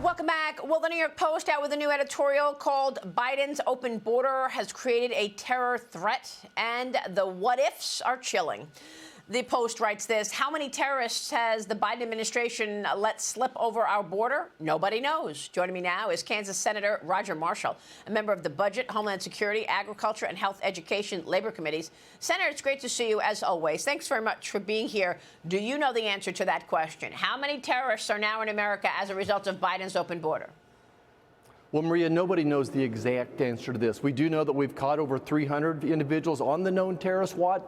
Welcome back. Well, the New York Post out with a new editorial called Biden's Open Border has created a terror threat, and the what-ifs are chilling. The Post writes this: how many terrorists has the Biden administration let slip over our border? Nobody knows. Joining me now is Kansas Senator Roger Marshall, a member of the Budget, Homeland Security, Agriculture, and Health Education Labor Committees. Senator, it's great to see you as always. Thanks very much for being here. Do you know the answer to that question? How many terrorists are now in America as a result of Biden's open border? Well, Maria, nobody knows the exact answer to this. We do know that we've caught over 300 individuals on the known terrorist watch,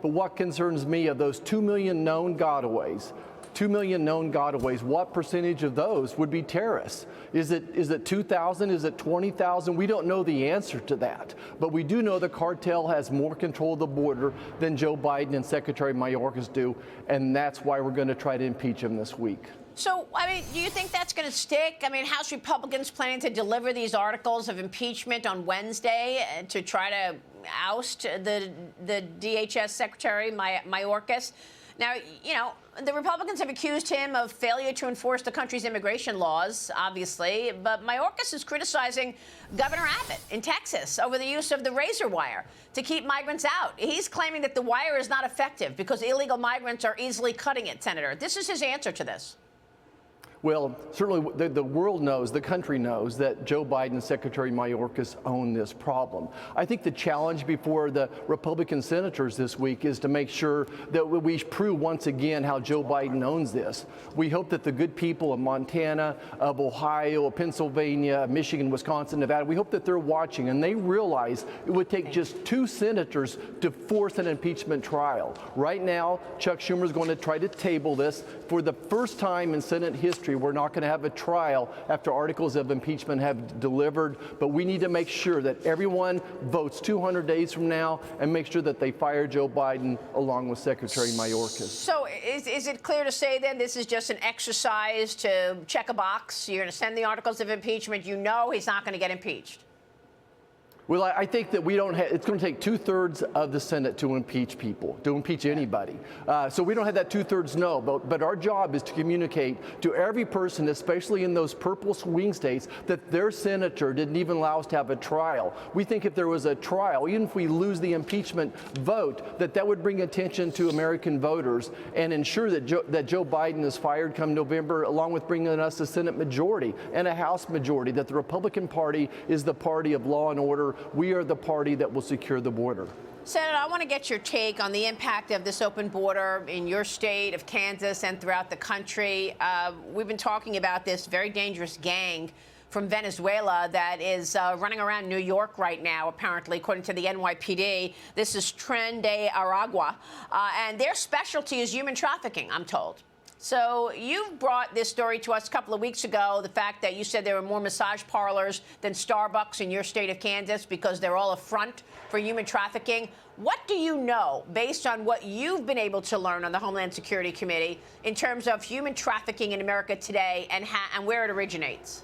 but what concerns me of those 2 million known gotaways, 2 million known gotaways, what percentage of those would be terrorists? Is it 2,000? Is it 20,000? We don't know the answer to that. But we do know the cartel has more control of the border than Joe Biden and Secretary Mayorkas do, and that's why we're going to try to impeach him this week. So, I mean, do you think that's going to stick? I mean, House Republicans planning to deliver these articles of impeachment on Wednesday to try to oust the DHS Secretary Mayorkas. Now, you know, the Republicans have accused him of failure to enforce the country's immigration laws, obviously, but Mayorkas is criticizing Governor Abbott in Texas over the use of the razor wire to keep migrants out. He's claiming that the wire is not effective because illegal migrants are easily cutting it, Senator. This is his answer to this. Well, certainly the world knows, the country knows that Joe Biden and Secretary Mayorkas own this problem. I think the challenge before the Republican senators this week is to make sure that we prove once again how Joe Biden owns this. We hope that the good people of Montana, of Ohio, of Pennsylvania, Michigan, Wisconsin, Nevada, we hope that they're watching and they realize it would take just 2 senators to force an impeachment trial. Right now, Chuck Schumer is going to try to table this. For the first time in Senate history, we're not going to have a trial after articles of impeachment have delivered, but we need to make sure that everyone votes 200 days from now and make sure that they fire Joe Biden along with Secretary Mayorkas. So is it clear to say then this is just an exercise to check a box? You're going to send the articles of impeachment. You know he's not going to get impeached. Well, I think that we don't have, it's going to take 2/3 of the Senate to impeach people, to impeach anybody. So we don't have that 2/3 no, but our job is to communicate to every person, especially in those purple swing states, that their senator didn't even allow us to have a trial. We think if there was a trial, even if we lose the impeachment vote, that would bring attention to American voters and ensure that Joe Biden is fired come November, along with bringing us a Senate majority and a House majority, that the Republican Party is the party of law and order. We are the party that will secure the border. Senator, I want to get your take on the impact of this open border in your state of Kansas and throughout the country. We've been talking about this very dangerous gang from Venezuela that is running around New York right now, apparently, according to the NYPD. This is Tren de Aragua, and their specialty is human trafficking, I'm told. So you brought this story to us a couple of weeks ago, the fact that you said there were more massage parlors than Starbucks in your state of Kansas because they're all a front for human trafficking. What do you know, based on what you've been able to learn on the Homeland Security Committee, in terms of human trafficking in America today and where it originates?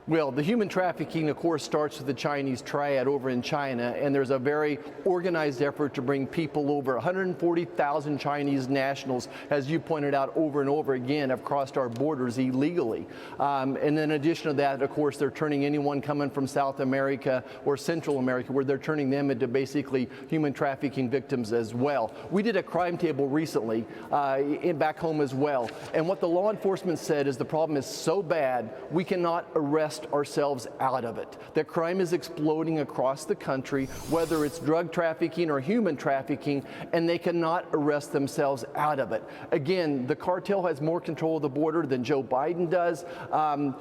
Well, the human trafficking, of course, starts with the Chinese triad over in China, and there's a very organized effort to bring people over. 140,000 Chinese nationals, as you pointed out over and over again, have crossed our borders illegally. And in addition to that, of course, they're turning anyone coming from South America or Central America, where they're turning them into basically human trafficking victims as well. We did a crime table recently back home as well, and what the law enforcement said is the problem is so bad, we cannot arrest ourselves out of it. That crime is exploding across the country, whether it's drug trafficking or human trafficking, and they cannot arrest themselves out of it. Again, the cartel has more control of the border than Joe Biden does.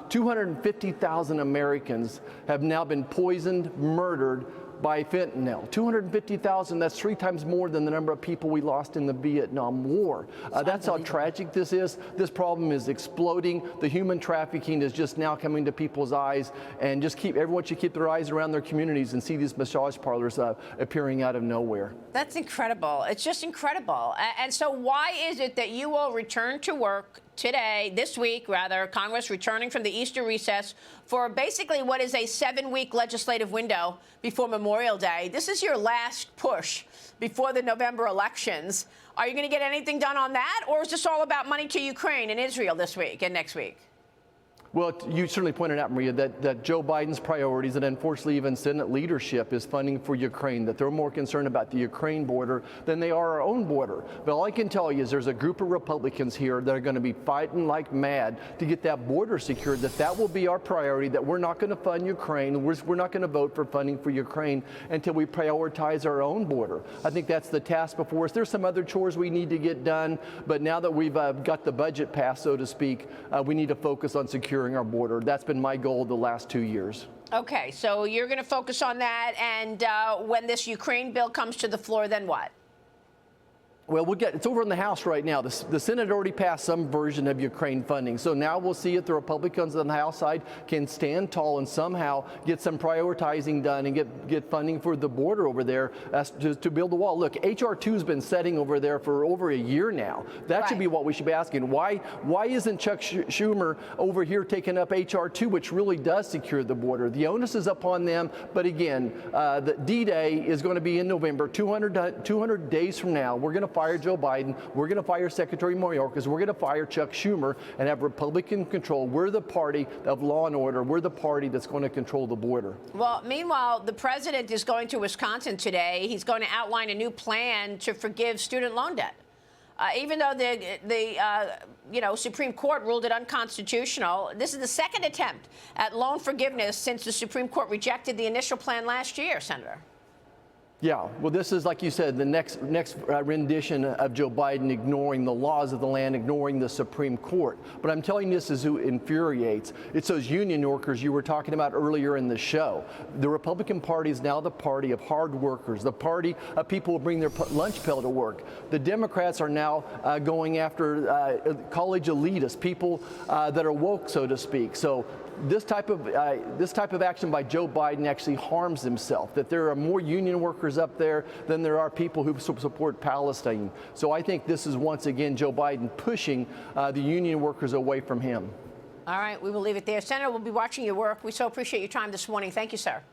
250,000 Americans have now been poisoned, murdered by fentanyl. 250,000, that's 3 times more than the number of people we lost in the Vietnam War. That's how tragic this is. This problem is exploding. The human trafficking is just now coming to people's eyes, and just everyone should keep their eyes around their communities and see these massage parlors appearing out of nowhere. That's incredible. It's just incredible. And so why is it that you will return to work today, this week, rather, Congress returning from the Easter recess for basically what is a 7-week legislative window before Memorial Day? This is your last push before the November elections. Are you going to get anything done on that, or is this all about money to Ukraine and Israel this week and next week? Well, you certainly pointed out, Maria, that Joe Biden's priorities and unfortunately even Senate leadership is funding for Ukraine, that they're more concerned about the Ukraine border than they are our own border. But all I can tell you is there's a group of Republicans here that are going to be fighting like mad to get that border secured, that will be our priority, that we're not going to fund Ukraine, we're not going to vote for funding for Ukraine until we prioritize our own border. I think that's the task before us. There's some other chores we need to get done, but now that we've got the budget passed, so to speak, we need to focus on securing our border. That's been my goal the last 2 years. Okay, so you're going to focus on that, and when this Ukraine bill comes to the floor, then what? Well, it's over in the House right now. The Senate already passed some version of Ukraine funding. So now we'll see if the Republicans on the House side can stand tall and somehow get some prioritizing done and get funding for the border over there to build the wall. Look, H.R. 2 has been setting over there for over a year now. That should be what we should be asking. Why isn't Chuck Schumer over here taking up H.R. 2, which really does secure the border? The onus is upon them. But again, the D-Day is going to be in November, 200 days from now. We're going to fire Joe Biden. We're going to fire Secretary Mayorkas. We're going to fire Chuck Schumer and have Republican control. We're the party of law and order. We're the party that's going to control the border. Well, meanwhile, the president is going to Wisconsin today. He's going to outline a new plan to forgive student loan debt. Even though the Supreme Court ruled it unconstitutional, this is the second attempt at loan forgiveness since the Supreme Court rejected the initial plan last year, Senator. Yeah, well, this is, like you said, the next rendition of Joe Biden ignoring the laws of the land, ignoring the Supreme Court. But I'm telling you, this is who infuriates. It's those union workers you were talking about earlier in the show. The Republican Party is now the party of hard workers, the party of people who bring their lunch pail to work. The Democrats are now going after college elitists, people that are woke, so to speak. So this type of action by Joe Biden actually harms himself, that there are more union workers up there than there are people who support Palestine. So I think this is once again Joe Biden pushing the union workers away from him. All right, we will leave it there. Senator, we'll be watching your work. We so appreciate your time this morning. Thank you, sir.